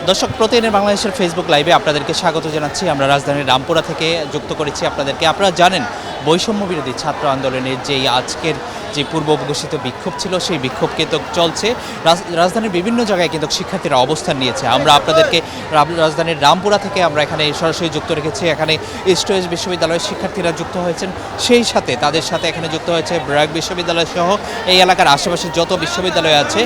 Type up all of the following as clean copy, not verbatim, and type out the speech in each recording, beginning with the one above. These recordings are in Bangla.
দর্শক, প্রতিদিনের বাংলাদেশের ফেসবুক লাইভে আপনাদেরকে স্বাগত জানাচ্ছি। আমরা রাজধানীর রামপুরা থেকে যুক্ত করেছি আপনাদেরকে। আপনারা জানেন, বৈষম্য বিরোধী ছাত্র আন্দোলনের যেই আজকের যে পূর্ব ঘোষিত বিক্ষোভ ছিল, সেই বিক্ষোভ কিন্তু চলছে। রাজধানীর বিভিন্ন জায়গায় কিন্তু শিক্ষার্থীরা অবস্থান নিয়েছে। আমরা আপনাদেরকে রাজধানীর রামপুরা থেকে আমরা এখানে সরাসরি যুক্ত রেখেছি। এখানে ইস্ট ওয়েস্ট বিশ্ববিদ্যালয়ের শিক্ষার্থীরা যুক্ত হয়েছেন, সেই সাথে তাদের সাথে এখানে যুক্ত হয়েছে ব্র্যাক বিশ্ববিদ্যালয় সহ এই এলাকার আশেপাশে যত বিশ্ববিদ্যালয় আছে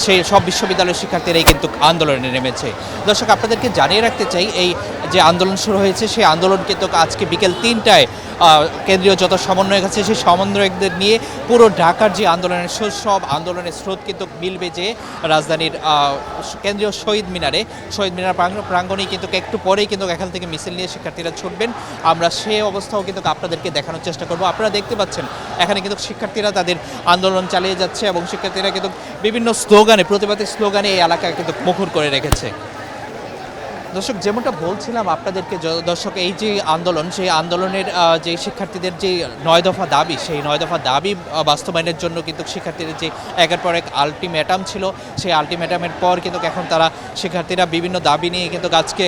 সেই সব বিশ্ববিদ্যালয়ের শিক্ষার্থীরাই কিন্তু আন্দোলনে নেমেছে। দর্শক, আপনাদেরকে জানিয়ে রাখতে চাই, এই যে আন্দোলন শুরু হয়েছে সেই আন্দোলন কিন্তু আজকে বিকেল 3টায় কেন্দ্রীয় যত সমন্বয়ক আছে সেই সমন্বয়কদের নিয়ে পুরো ঢাকার যে আন্দোলনের সব আন্দোলনের স্রোত কিন্তু মিলবে যে রাজধানীর কেন্দ্রীয় শহীদ মিনার প্রাঙ্গণেই কিন্তু একটু পরেই কিন্তু এখান থেকে মিছিল নিয়ে শিক্ষার্থীরা ছুটবেন। আমরা সেই অবস্থাও কিন্তু আপনাদেরকে দেখানোর চেষ্টা করব। আপনারা দেখতে পাচ্ছেন এখানে কিন্তু শিক্ষার্থীরা তাদের আন্দোলন চালিয়ে যাচ্ছে এবং শিক্ষার্থীরা কিন্তু বিভিন্ন স্লোগানে, প্রতিবাদী স্লোগানে এই এলাকায় কিন্তু মুখর করে রেখেছে। দর্শক, যেমনটা বলছিলাম আপনাদেরকে, দর্শক, এই যে আন্দোলন, সেই আন্দোলনের যে শিক্ষার্থীদের যে 9 দফা দাবি, সেই 9 দফা দাবি বাস্তবায়নের জন্য কিন্তু শিক্ষার্থীদের যে একের পর এক আলটিমেটাম ছিল, সেই আলটিমেটামের পর কিন্তু এখন শিক্ষার্থীরা বিভিন্ন দাবি নিয়ে কিন্তু আজকে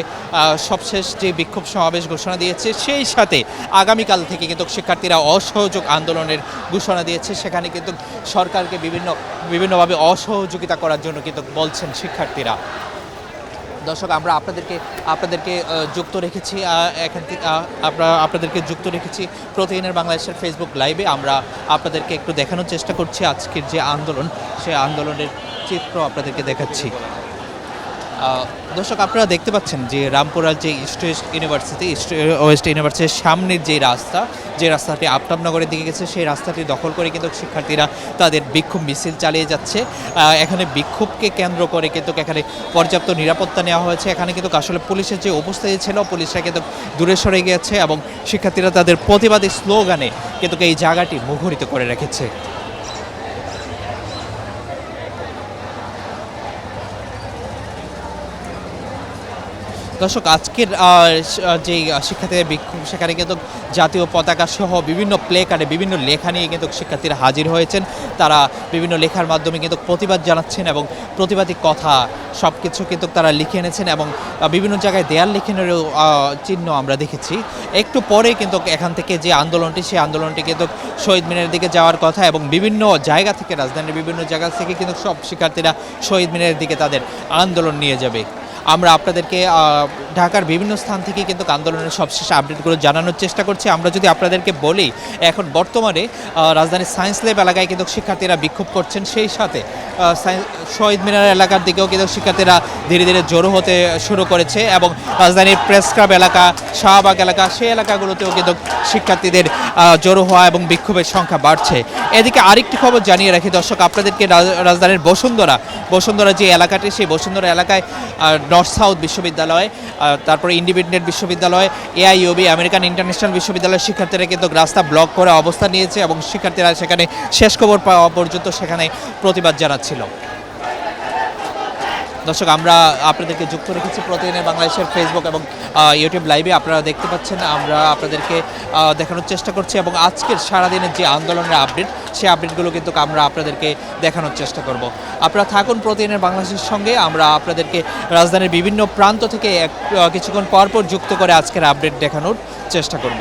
সবশেষ যে বিক্ষোভ সমাবেশ ঘোষণা দিয়েছে, সেই সাথে আগামীকাল থেকে কিন্তু শিক্ষার্থীরা অসহযোগ আন্দোলনের ঘোষণা দিয়েছে। সেখানে কিন্তু সরকারকে বিভিন্নভাবে অসহযোগিতা করার জন্য কিন্তু বলছেন শিক্ষার্থীরা। দর্শক, আমরা আপনাদেরকে যুক্ত রেখেছি এখান থেকে আপনাদেরকে যুক্ত রেখেছি প্রতিদিনের বাংলাদেশের ফেসবুক লাইভে। আমরা আপনাদেরকে একটু দেখানোর চেষ্টা করছি আজকের যে আন্দোলন, সেই আন্দোলনের চিত্র আপনাদেরকে দেখাচ্ছি। দর্শক, আপনারা দেখতে পাচ্ছেন যে রামপুরার যে ইস্ট ওয়েস্ট ইউনিভার্সিটির সামনের যে রাস্তাটি আফতাবনগরের দিকে গেছে, সেই রাস্তাটি দখল করে কিন্তু শিক্ষার্থীরা তাদের বিক্ষোভ মিছিল চালিয়ে যাচ্ছে। এখানে বিক্ষোভকে কেন্দ্র করে কিন্তু এখানে পর্যাপ্ত নিরাপত্তা নেওয়া হয়েছে। এখানে কিন্তু আসলে পুলিশের যে উপস্থিতি ছিল, পুলিশরা কিন্তু দূরে সরে গিয়েছে এবং শিক্ষার্থীরা তাদের প্রতিবাদী স্লোগানে কিন্তু এই জায়গাটি মুখরিত করে রেখেছে। দর্শক, আজকের যে শিক্ষার্থীদের বিক্ষোভ, সেখানে কিন্তু জাতীয় পতাকা সহ বিভিন্ন প্লেকার্ডে বিভিন্ন লেখা নিয়ে কিন্তু শিক্ষার্থীরা হাজির হয়েছেন। তারা বিভিন্ন লেখার মাধ্যমে কিন্তু প্রতিবাদ জানাচ্ছেন এবং প্রতিবাদী কথা সব কিছু কিন্তু তারা লিখে এনেছেন এবং বিভিন্ন জায়গায় দেয়াল লিখনের চিহ্ন আমরা দেখেছি। একটু পরে কিন্তু এখান থেকে যে আন্দোলনটি, সেই আন্দোলনটি কিন্তু শহীদ মিনারের দিকে যাওয়ার কথা এবং বিভিন্ন জায়গা থেকে, রাজধানীর বিভিন্ন জায়গা থেকে কিন্তু সব শিক্ষার্থীরা শহীদ মিনারের দিকে তাদের আন্দোলন নিয়ে যাবে। আমরা আপনাদেরকে ঢাকার বিভিন্ন স্থান থেকে কিন্তু আন্দোলনের সবশেষ আপডেটগুলো জানানোর চেষ্টা করছি। আমরা যদি আপনাদেরকে বলি, এখন বর্তমানে রাজধানীর সায়েন্স ল্যাব এলাকায় কিন্তু শিক্ষার্থীরা বিক্ষোভ করছেন, সেই সাথে শহীদ মিনার এলাকার দিকেও কিন্তু শিক্ষার্থীরা ধীরে ধীরে জড়ো হতে শুরু করেছে এবং রাজধানীর প্রেস ক্লাব এলাকা, শাহবাগ এলাকা, সেই এলাকাগুলোতেও কিন্তু শিক্ষার্থীদের জড়ো হওয়া এবং বিক্ষোভের সংখ্যা বাড়ছে। এদিকে আরেকটি খবর জানিয়ে রাখি দর্শক, আপনাদেরকে রাজধানীর বসুন্ধরা যে এলাকাটি, সেই বসুন্ধরা এলাকায় নর্থ সাউথ বিশ্ববিদ্যালয়, তারপরে ইন্ডিপেন্ডেন্ট বিশ্ববিদ্যালয়, এআইইউবি, আমেরিকান ইন্টারন্যাশনাল বিশ্ববিদ্যালয়ের শিক্ষার্থীরা কিন্তু রাস্তা ব্লক করে অবস্থান নিয়েছে এবং শিক্ষার্থীরা সেখানে শেষ খবর পাওয়া পর্যন্ত সেখানে প্রতিবাদ জানাচ্ছিল। দর্শক, আমরা আপনাদেরকে যুক্ত রেখেছি প্রতিদিনের বাংলাদেশের ফেসবুক এবং ইউটিউব লাইভে। আপনারা দেখতে পাচ্ছেন আমরা আপনাদেরকে দেখানোর চেষ্টা করছি এবং আজকের সারাদিনের যে আন্দোলনের আপডেট, সেই আপডেটগুলো কিন্তু আমরা আপনাদেরকে দেখানোর চেষ্টা করব। আপনারা থাকুন প্রতিদিনের বাংলাদেশের সঙ্গে। আমরা আপনাদেরকে রাজধানীর বিভিন্ন প্রান্ত থেকে কিছুক্ষণ পরপর যুক্ত করে আজকের আপডেট দেখানোর চেষ্টা করব।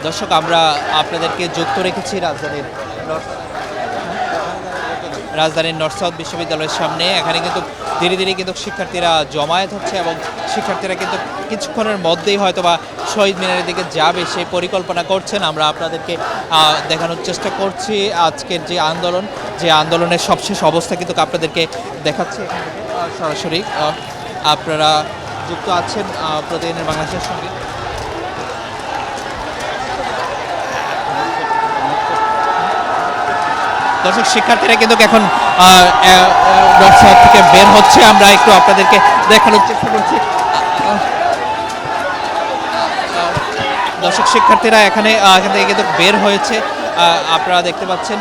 দর্শক, আমরা আপনাদেরকে যুক্ত রেখেছি রাজধানীর নর্থ সাউথ বিশ্ববিদ্যালয়ের সামনে। এখানে কিন্তু ধীরে ধীরে কিন্তু শিক্ষার্থীরা জমায়েত হচ্ছে এবং শিক্ষার্থীরা কিন্তু কিছুক্ষণের মধ্যেই হয়তো বা শহীদ মিনারের দিকে যাবে সেই পরিকল্পনা করছেন। আমরা আপনাদেরকে দেখানোর চেষ্টা করছি আজকের যে আন্দোলনের সবশেষ অবস্থা কিন্তু আপনাদেরকে দেখাচ্ছি এখান থেকে সরাসরি। আপনারা যুক্ত আছেন প্রতিদিনের বাংলাদেশের সঙ্গে। দর্শক, শিক্ষার্থীরা কিন্তু এখন থেকে বের হচ্ছে। আমরা একটু আপনাদেরকে দেখানোর চেষ্টা করছি। দর্শক শিক্ষার্থীরা এখান থেকে কিন্তু বের হয়েছে, আপনারা দেখতে পাচ্ছেন।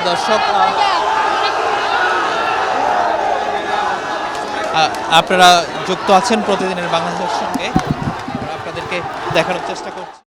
দর্শক আপনারা যুক্ত আছেন প্রতিদিনের বাংলাদেশের সঙ্গে, আপনাদেরকে দেখানোর চেষ্টা করছি।